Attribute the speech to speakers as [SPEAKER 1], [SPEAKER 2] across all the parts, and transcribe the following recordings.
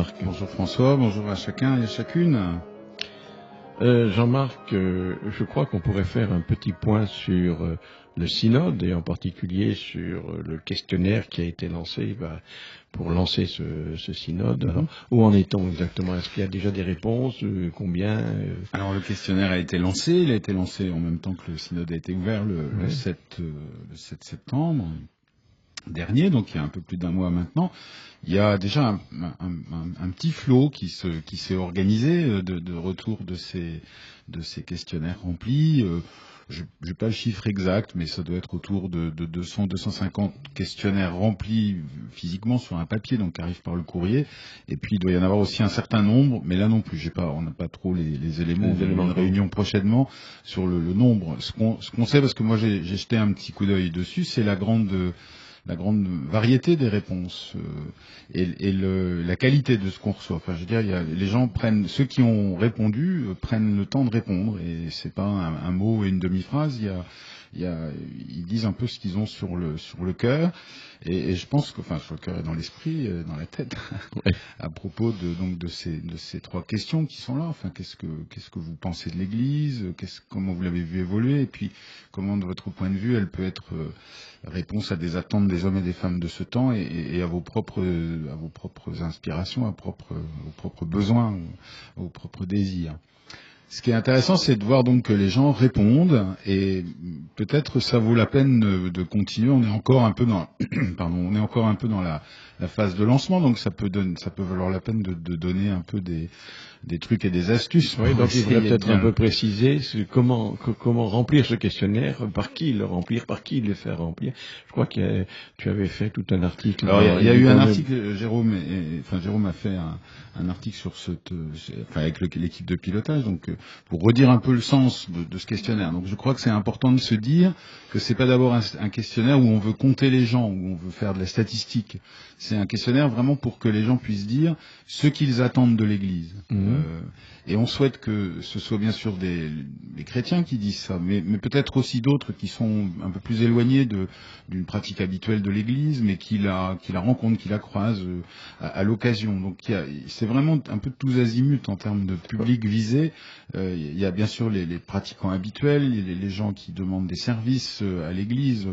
[SPEAKER 1] Jean-Marc.
[SPEAKER 2] Bonjour François, bonjour à chacun et à chacune.
[SPEAKER 1] Jean-Marc, je crois qu'on pourrait faire un petit point sur le synode et en particulier sur le questionnaire qui a été lancé pour lancer ce synode. Alors, où en est-on exactement? Est-ce qu'il y a déjà des réponses? Combien
[SPEAKER 2] Alors le questionnaire a été lancé, il a été lancé en même temps que le synode a été ouvert le 7 septembre dernier, donc il y a un peu plus d'un mois maintenant. Il y a déjà un petit flot qui s'est organisé de retour de ces questionnaires remplis. Je n'ai pas le chiffre exact, mais ça doit être autour de 200-250 questionnaires remplis physiquement sur un papier, donc qui arrive par le courrier. Et puis il doit y en avoir aussi un certain nombre, mais là non plus, on n'a pas trop les éléments. On a une réunion prochainement sur le nombre. Ce qu'on sait, parce que moi j'ai jeté un petit coup d'œil dessus, c'est la grande variété des réponses et la qualité de ce qu'on reçoit. Enfin, je veux dire, les gens ceux qui ont répondu prennent le temps de répondre, et c'est pas un mot et une demi-phrase. Ils disent un peu ce qu'ils ont sur le cœur, et je pense que, enfin, sur le cœur et dans l'esprit, dans la tête, à propos de ces trois questions qui sont là. Enfin, qu'est-ce que vous pensez de l'Église, comment vous l'avez vu évoluer, et puis comment, de votre point de vue, elle peut être réponse à des attentes des hommes et des femmes de ce temps, et à vos propres inspirations, à vos propres besoins, à vos propres désirs. Ce qui est intéressant, c'est de voir donc que les gens répondent, et peut-être ça vaut la peine de continuer. On est encore un peu dans, on est encore un peu dans la phase de lancement, donc ça peut valoir la peine de donner un peu des trucs et des astuces.
[SPEAKER 1] Oui, donc il faudrait peut-être un peu préciser comment remplir ce questionnaire, par qui le remplir, par qui le faire remplir. Je crois que tu avais fait tout un article.
[SPEAKER 2] Alors il y a eu un article, Jérôme a fait un article sur avec l'équipe de pilotage, donc pour redire un peu le sens de ce questionnaire. Donc je crois que c'est important de se dire que c'est pas d'abord un questionnaire où on veut compter les gens, où on veut faire de la statistique. C'est un questionnaire vraiment pour que les gens puissent dire ce qu'ils attendent de l'Église. Et on souhaite que ce soit bien sûr les chrétiens qui disent ça, mais peut-être aussi d'autres qui sont un peu plus éloignés d'une pratique habituelle de l'Église, mais qui la rencontrent, qui la croisent à l'occasion. Donc c'est vraiment un peu de tous azimuts en termes de public visé. Il y a bien sûr les pratiquants habituels, les gens qui demandent des services à l'Église,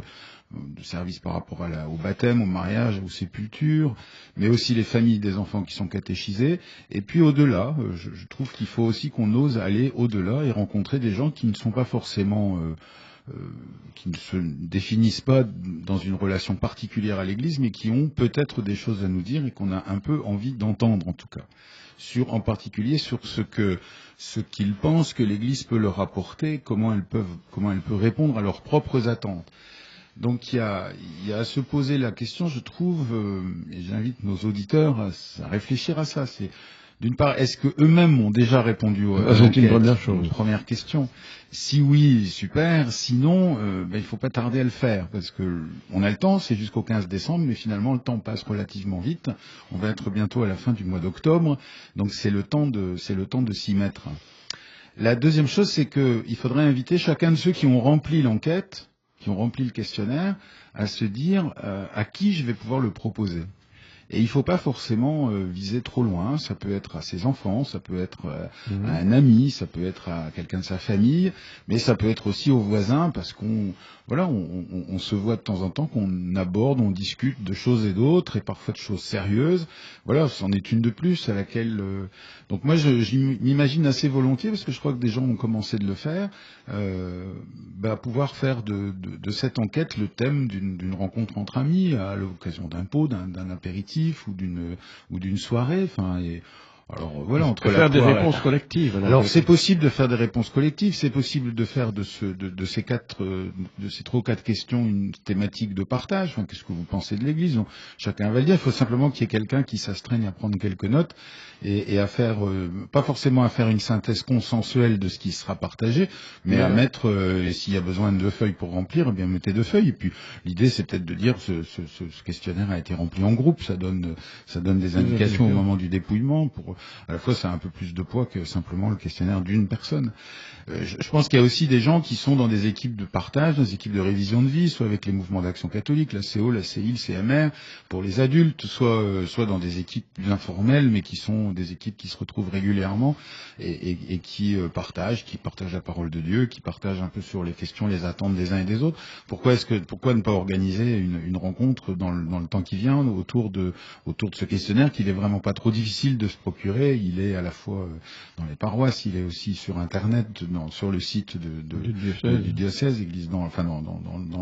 [SPEAKER 2] de services par rapport au baptême, au mariage, aux sépultures, mais aussi les familles des enfants qui sont catéchisés. Et puis au-delà, je trouve qu'il faut aussi qu'on ose aller au-delà et rencontrer des gens qui ne sont pas forcément qui ne se définissent pas dans une relation particulière à l'Église, mais qui ont peut-être des choses à nous dire et qu'on a un peu envie d'entendre, en tout cas, en particulier sur ce qu'ils pensent que l'Église peut leur apporter, comment elle peut répondre à leurs propres attentes. Donc il y a à se poser la question, je trouve, et j'invite nos auditeurs à réfléchir à ça. C'est d'une part, est-ce que eux-mêmes ont déjà répondu à
[SPEAKER 1] c'est une première chose.
[SPEAKER 2] Première question. Si oui, super. Sinon, il faut pas tarder à le faire, parce que on a le temps. C'est jusqu'au 15 décembre, mais finalement le temps passe relativement vite. On va être bientôt à la fin du mois d'octobre, donc c'est le temps de s'y mettre. La deuxième chose, c'est qu'il faudrait inviter chacun de ceux qui ont rempli l'enquête, qui ont rempli le questionnaire, à se dire à qui je vais pouvoir le proposer. Et il ne faut pas forcément viser trop loin. Ça peut être à ses enfants, ça peut être à un ami, ça peut être à quelqu'un de sa famille, mais ça peut être aussi aux voisins, parce qu'on se voit de temps en temps, qu'on aborde, on discute de choses et d'autres, et parfois de choses sérieuses. Voilà, c'en est une de plus à laquelle... Donc moi, je m'imagine assez volontiers, parce que je crois que des gens ont commencé de le faire, pouvoir faire de cette enquête le thème d'une rencontre entre amis, à l'occasion d'un pot, d'un apéritif, ou d'une soirée, alors voilà,
[SPEAKER 1] faire des réponses collectives.
[SPEAKER 2] Alors c'est possible de faire des réponses collectives, c'est possible de faire de ces 3 ou 4 questions une thématique de partage. Enfin, qu'est-ce que vous pensez de l'Église? Donc, chacun va le dire. Il faut simplement qu'il y ait quelqu'un qui s'astreigne à prendre quelques notes et à faire, pas forcément à faire une synthèse consensuelle de ce qui sera partagé, mais à mettre, s'il y a besoin de 2 feuilles pour remplir, eh bien mettez 2 feuilles. Et puis l'idée, c'est peut-être de dire ce questionnaire a été rempli en groupe, ça donne des indications au moment du dépouillement à la fois ça a un peu plus de poids que simplement le questionnaire d'une personne. Je pense qu'il y a aussi des gens qui sont dans des équipes de partage, dans des équipes de révision de vie, soit avec les mouvements d'action catholique, la CO, la CI, le CMR, pour les adultes, soit dans des équipes plus informelles, mais qui sont des équipes qui se retrouvent régulièrement et qui partagent la parole de Dieu, qui partagent un peu sur les questions, les attentes des uns et des autres. Pourquoi ne pas organiser une rencontre dans le temps qui vient autour de ce questionnaire qui n'est vraiment pas trop difficile de se procurer. Il est à la fois dans les paroisses, il est aussi sur Internet, sur le site du diocèse, Église dans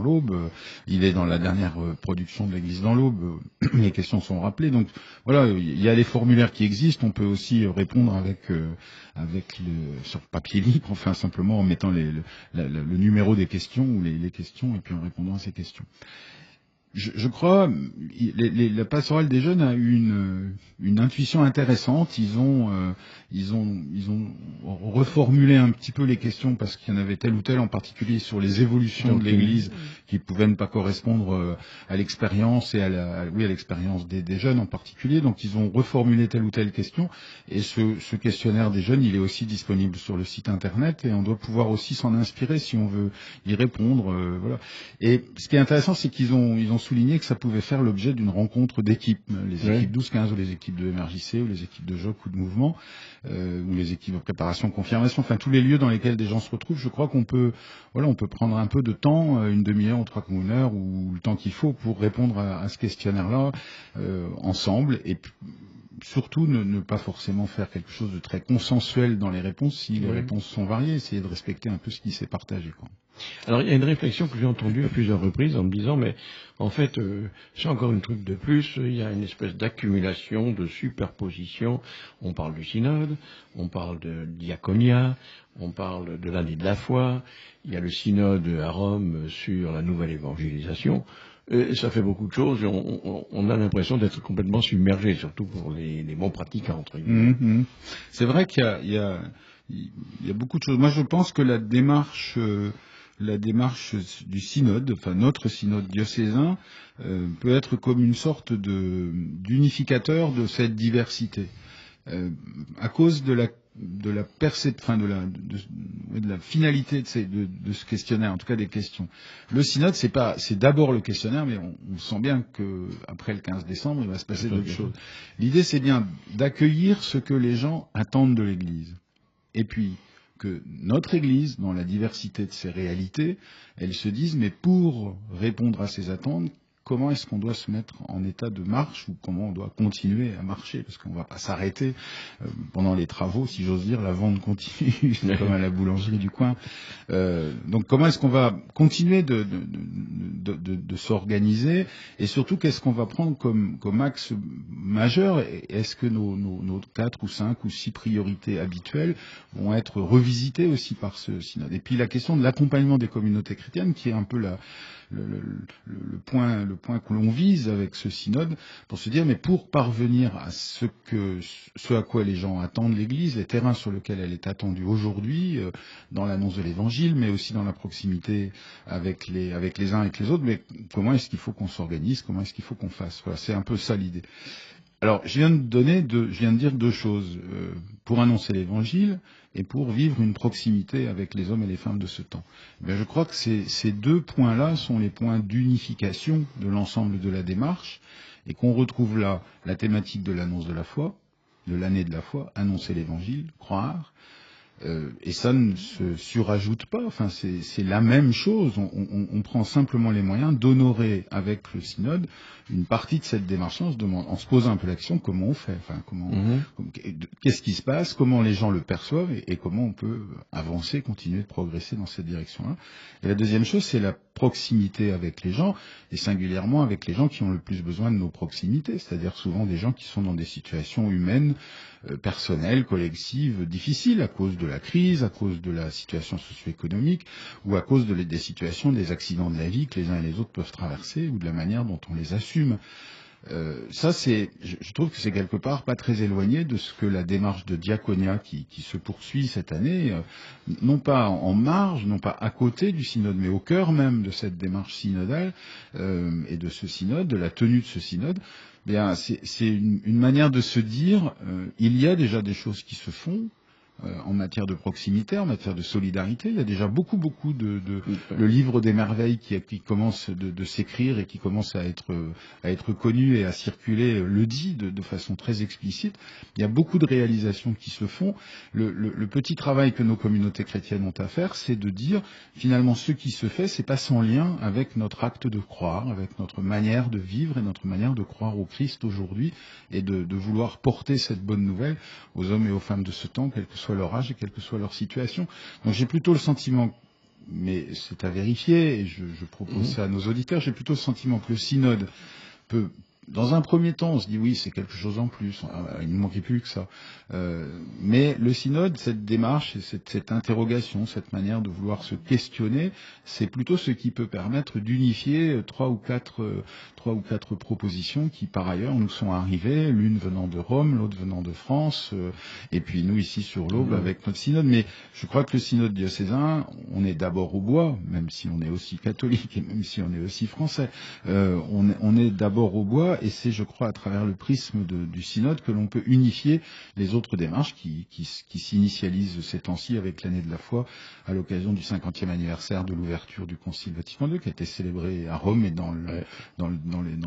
[SPEAKER 2] l'Aube. Il est dans la dernière production de l'Église dans l'Aube. Les questions sont rappelées. Donc voilà, il y a les formulaires qui existent. On peut aussi répondre sur papier libre, enfin simplement en mettant le numéro des questions ou les questions et puis en répondant à ces questions. Je crois, la pastorale des jeunes a eu une intuition intéressante. Ils ont reformulé un petit peu les questions parce qu'il y en avait telle ou telle, en particulier sur les évolutions de l'Église qui pouvaient ne pas correspondre à l'expérience et à l'expérience des jeunes en particulier. Donc ils ont reformulé telle ou telle question. Et ce questionnaire des jeunes, il est aussi disponible sur le site internet et on doit pouvoir aussi s'en inspirer si on veut y répondre. Voilà. Et ce qui est intéressant, c'est qu'ils ont souligné que ça pouvait faire l'objet d'une rencontre d'équipe, les équipes 12-15 ou les équipes de MRJC ou les équipes de JOC ou de mouvement, ou les équipes de préparation, confirmation, enfin tous les lieux dans lesquels des gens se retrouvent. Je crois qu'on peut prendre un peu de temps, une demi-heure ou 3/4 heure ou le temps qu'il faut pour répondre à ce questionnaire-là ensemble et surtout ne pas forcément faire quelque chose de très consensuel dans les réponses si les réponses sont variées, essayer de respecter un peu ce qui s'est partagé, quoi.
[SPEAKER 1] Alors il y a une réflexion que j'ai entendue à plusieurs reprises en me disant mais en fait c'est encore une truc de plus, il y a une espèce d'accumulation, de superposition, on parle du synode, on parle de diaconia, on parle de l'année de la foi, il y a le synode à Rome sur la nouvelle évangélisation. Ça fait beaucoup de choses et on a l'impression d'être complètement submergé, surtout pour les bons pratiquants, entre guillemets.
[SPEAKER 2] C'est vrai qu'il y a beaucoup de choses. Moi je pense que la démarche du synode, enfin notre synode diocésain, peut être comme une sorte d'unificateur de cette diversité, à cause de la finalité de ce questionnaire, en tout cas des questions. Le synode, c'est d'abord le questionnaire, mais on sent bien que après le 15 décembre, il va se passer d'autres choses. L'idée, c'est bien d'accueillir ce que les gens attendent de l'Église. Et puis, que notre Église, dans la diversité de ses réalités, elle se dise, mais pour répondre à ces attentes, comment est-ce qu'on doit se mettre en état de marche ou comment on doit continuer à marcher, parce qu'on ne va pas s'arrêter pendant les travaux, si j'ose dire, la vente continue, comme à la boulangerie du coin. Donc comment est-ce qu'on va continuer de s'organiser et surtout qu'est-ce qu'on va prendre comme axe majeur? Est-ce que nos 4 ou 5 ou 6 priorités habituelles vont être revisitées aussi par ce synode? Et puis la question de l'accompagnement des communautés chrétiennes, qui est un peu le point que l'on vise avec ce synode, pour se dire mais pour parvenir à ce à quoi les gens attendent l'Église, les terrains sur lesquels elle est attendue aujourd'hui, dans l'annonce de l'Évangile, mais aussi dans la proximité avec les uns et avec les autres, mais comment est-ce qu'il faut qu'on s'organise, comment est-ce qu'il faut qu'on fasse? Voilà, c'est un peu ça l'idée. Alors, je viens de dire deux choses, pour annoncer l'Évangile et pour vivre une proximité avec les hommes et les femmes de ce temps. Mais je crois que ces deux points-là sont les points d'unification de l'ensemble de la démarche, et qu'on retrouve là la thématique de l'annonce de la foi, de l'année de la foi, annoncer l'Évangile, croire. Et ça ne se surajoute pas, enfin c'est la même chose, on prend simplement les moyens d'honorer avec le synode une partie de cette démarche, en se posant un peu la question comment on fait, enfin qu'est-ce qui se passe, comment les gens le perçoivent et comment on peut avancer, continuer de progresser dans cette direction-là. Et la deuxième chose, c'est la proximité avec les gens, et singulièrement avec les gens qui ont le plus besoin de nos proximités, c'est-à-dire souvent des gens qui sont dans des situations humaines, personnelles, collectives, difficiles à cause de la crise, à cause de la situation socio-économique ou à cause des situations, des accidents de la vie que les uns et les autres peuvent traverser ou de la manière dont on les assume. Ça, je trouve que c'est quelque part pas très éloigné de ce que la démarche de diaconia qui se poursuit cette année, non pas en marge, non pas à côté du synode, mais au cœur même de cette démarche synodale et de ce synode, de la tenue de ce synode, Bien, c'est une manière de se dire, il y a déjà des choses qui se font. En matière de proximité, en matière de solidarité, il y a déjà beaucoup le livre des merveilles qui commence de s'écrire et qui commence à être connu et à circuler, le dit de façon très explicite. Il y a beaucoup de réalisations qui se font. Le petit travail que nos communautés chrétiennes ont à faire, c'est de dire finalement ce qui se fait, c'est pas sans lien avec notre acte de croire, avec notre manière de vivre et notre manière de croire au Christ aujourd'hui et de vouloir porter cette bonne nouvelle aux hommes et aux femmes de ce temps, quel que soit leur âge et quelle que soit leur situation. Donc j'ai plutôt le sentiment, mais c'est à vérifier, et je propose ça à nos auditeurs, j'ai plutôt le sentiment que le synode peut, dans un premier temps, on se dit oui, c'est quelque chose en plus, il ne manquait plus que ça. Mais le synode, cette démarche, et cette interrogation, cette manière de vouloir se questionner, c'est plutôt ce qui peut permettre d'unifier trois ou quatre propositions qui, par ailleurs, nous sont arrivées, l'une venant de Rome, l'autre venant de France, et puis nous ici sur l'Aube avec notre synode. Mais je crois que le synode diocésain, on est d'abord au bois, même si on est aussi catholique et même si on est aussi français, on est d'abord au bois. Et c'est, je crois, à travers le prisme du synode que l'on peut unifier les autres démarches qui s'initialisent ces temps-ci avec l'année de la foi à l'occasion du 50e anniversaire de l'ouverture du Concile Vatican II qui a été célébré à Rome et dans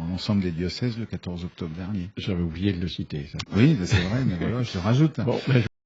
[SPEAKER 2] l'ensemble des diocèses le 14 octobre dernier.
[SPEAKER 1] J'avais oublié de le citer, ça.
[SPEAKER 2] Oui, c'est vrai, mais voilà, je le rajoute.
[SPEAKER 1] Bon,